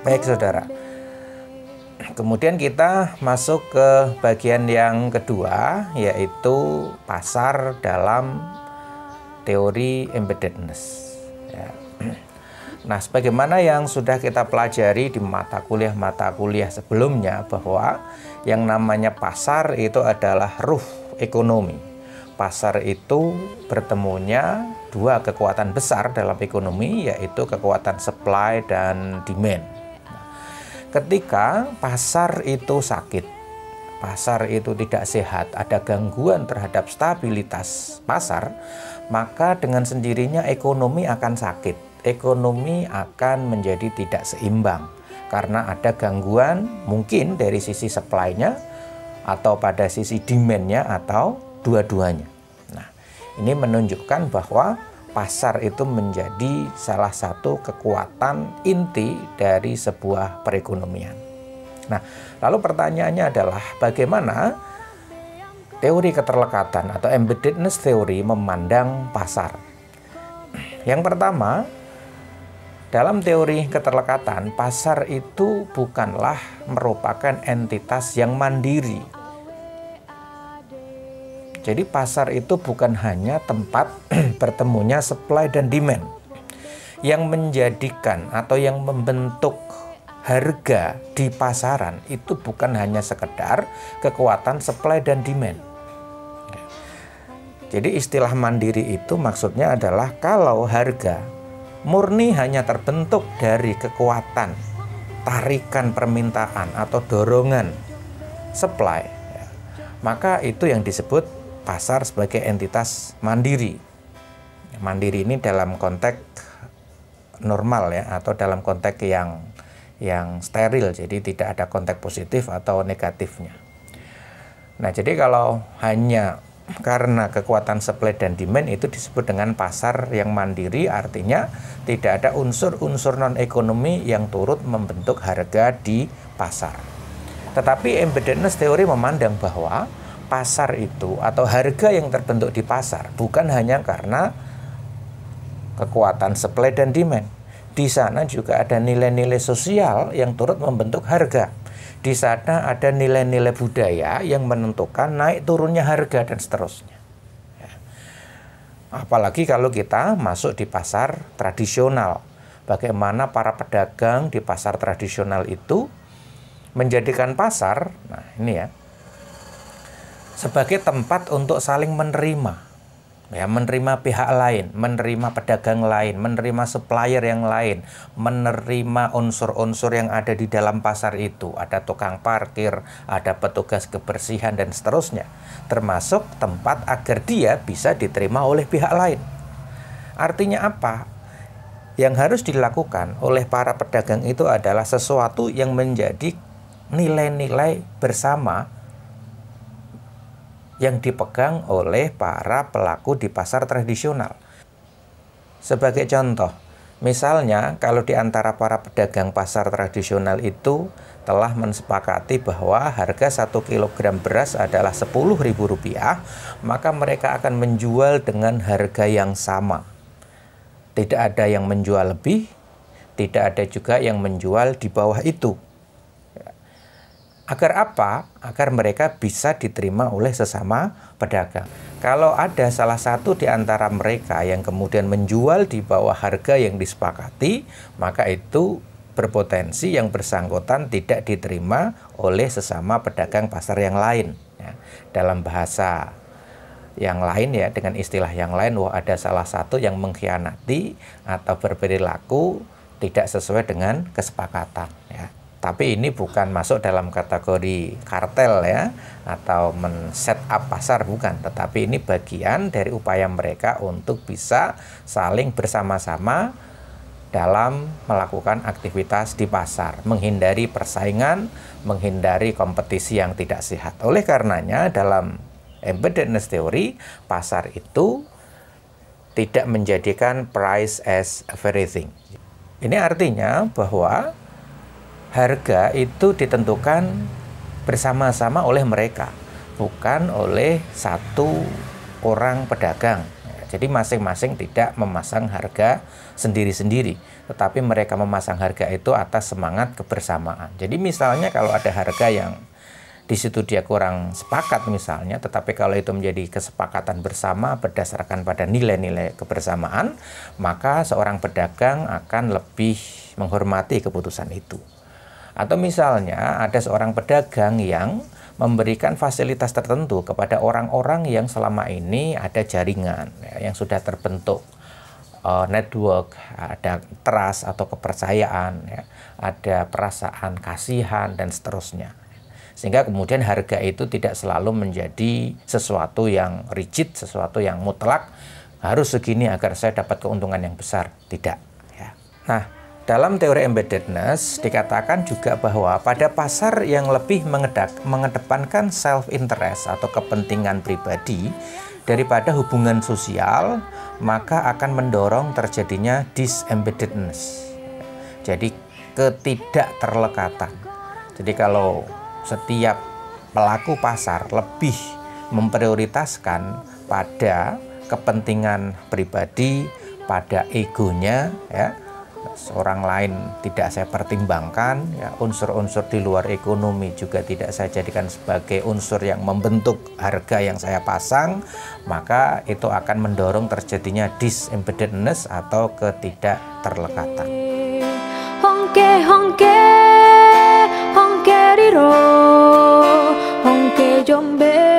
Baik saudara, kemudian kita masuk ke bagian yang kedua, yaitu pasar dalam teori embeddedness ya. Nah, sebagaimana yang sudah kita pelajari di mata kuliah sebelumnya, bahwa yang namanya pasar itu adalah ruh ekonomi. Pasar itu bertemunya dua kekuatan besar dalam ekonomi, yaitu kekuatan supply dan demand. Ketika pasar itu sakit, pasar itu tidak sehat, ada gangguan terhadap stabilitas pasar, maka dengan sendirinya ekonomi akan sakit. Ekonomi akan menjadi tidak seimbang karena ada gangguan mungkin dari sisi supply-nya atau pada sisi demand-nya atau dua-duanya. Nah, ini menunjukkan bahwa pasar itu menjadi salah satu kekuatan inti dari sebuah perekonomian. Nah, lalu pertanyaannya adalah bagaimana teori keterlekatan atau embeddedness teori memandang pasar? Yang pertama, dalam teori keterlekatan, pasar itu bukanlah merupakan entitas yang mandiri. Jadi pasar itu bukan hanya tempat bertemunya supply dan demand. Yang menjadikan atau yang membentuk harga di pasaran itu bukan hanya sekedar kekuatan supply dan demand. Jadi istilah mandiri itu maksudnya adalah kalau harga murni hanya terbentuk dari kekuatan tarikan permintaan atau dorongan supply, maka itu yang disebut pasar sebagai entitas mandiri. Mandiri ini dalam konteks normal ya, atau dalam konteks yang steril, jadi tidak ada konteks positif atau negatifnya. Nah, jadi kalau hanya karena kekuatan supply dan demand itu disebut dengan pasar yang mandiri, artinya tidak ada unsur-unsur non-ekonomi yang turut membentuk harga di pasar. Tetapi embeddedness teori memandang bahwa pasar itu atau harga yang terbentuk di pasar bukan hanya karena kekuatan supply dan demand. Di sana juga ada nilai-nilai sosial yang turut membentuk harga. Di sana ada nilai-nilai budaya yang menentukan naik turunnya harga dan seterusnya. Apalagi kalau kita masuk di pasar tradisional. Bagaimana para pedagang di pasar tradisional itu menjadikan pasar, nah ini ya, sebagai tempat untuk saling menerima. Ya, menerima pihak lain, menerima pedagang lain, menerima supplier yang lain, menerima unsur-unsur yang ada di dalam pasar itu. Ada tukang parkir, ada petugas kebersihan, dan seterusnya. Termasuk tempat agar dia bisa diterima oleh pihak lain. Artinya apa? Yang harus dilakukan oleh para pedagang itu adalah sesuatu yang menjadi nilai-nilai bersama yang dipegang oleh para pelaku di pasar tradisional. Sebagai contoh, misalnya kalau di antara para pedagang pasar tradisional itu telah mensepakati bahwa harga 1 kg beras adalah Rp10.000, maka mereka akan menjual dengan harga yang sama. Tidak ada yang menjual lebih, tidak ada juga yang menjual di bawah itu. Agar apa? Agar mereka bisa diterima oleh sesama pedagang. Kalau ada salah satu di antara mereka yang kemudian menjual di bawah harga yang disepakati, maka itu berpotensi yang bersangkutan tidak diterima oleh sesama pedagang pasar yang lain. Ya, dalam bahasa yang lain ya, dengan istilah yang lain, wah ada salah satu yang mengkhianati atau berperilaku tidak sesuai dengan kesepakatan. Ya. Tapi ini bukan masuk dalam kategori kartel ya, atau men-set up pasar, bukan. Tetapi ini bagian dari upaya mereka untuk bisa saling bersama-sama dalam melakukan aktivitas di pasar, menghindari persaingan, menghindari kompetisi yang tidak sehat. Oleh karenanya dalam embeddedness teori, pasar itu tidak menjadikan price as everything. Ini artinya bahwa harga itu ditentukan bersama-sama oleh mereka, bukan oleh satu orang pedagang. Jadi masing-masing tidak memasang harga sendiri-sendiri, tetapi mereka memasang harga itu atas semangat kebersamaan. Jadi misalnya kalau ada harga yang di situ dia kurang sepakat misalnya, tetapi kalau itu menjadi kesepakatan bersama berdasarkan pada nilai-nilai kebersamaan, maka seorang pedagang akan lebih menghormati keputusan itu. Atau misalnya ada seorang pedagang yang memberikan fasilitas tertentu kepada orang-orang yang selama ini ada jaringan, ya, yang sudah terbentuk network, ada trust atau kepercayaan, ya, ada perasaan kasihan dan seterusnya. Sehingga kemudian harga itu tidak selalu menjadi sesuatu yang rigid, sesuatu yang mutlak, harus segini agar saya dapat keuntungan yang besar. Tidak. Ya. Nah, dalam teori embeddedness dikatakan juga bahwa pada pasar yang lebih mengedepankan self-interest atau kepentingan pribadi daripada hubungan sosial, maka akan mendorong terjadinya disembeddedness. Jadi ketidakterlekatan. Jadi kalau setiap pelaku pasar lebih memprioritaskan pada kepentingan pribadi, pada egonya, ya, seorang lain tidak saya pertimbangkan, ya, unsur-unsur di luar ekonomi juga tidak saya jadikan sebagai unsur yang membentuk harga yang saya pasang, maka itu akan mendorong terjadinya disembeddedness atau ketidakterlekatan. Hongke hongke hongke riro hongke jombe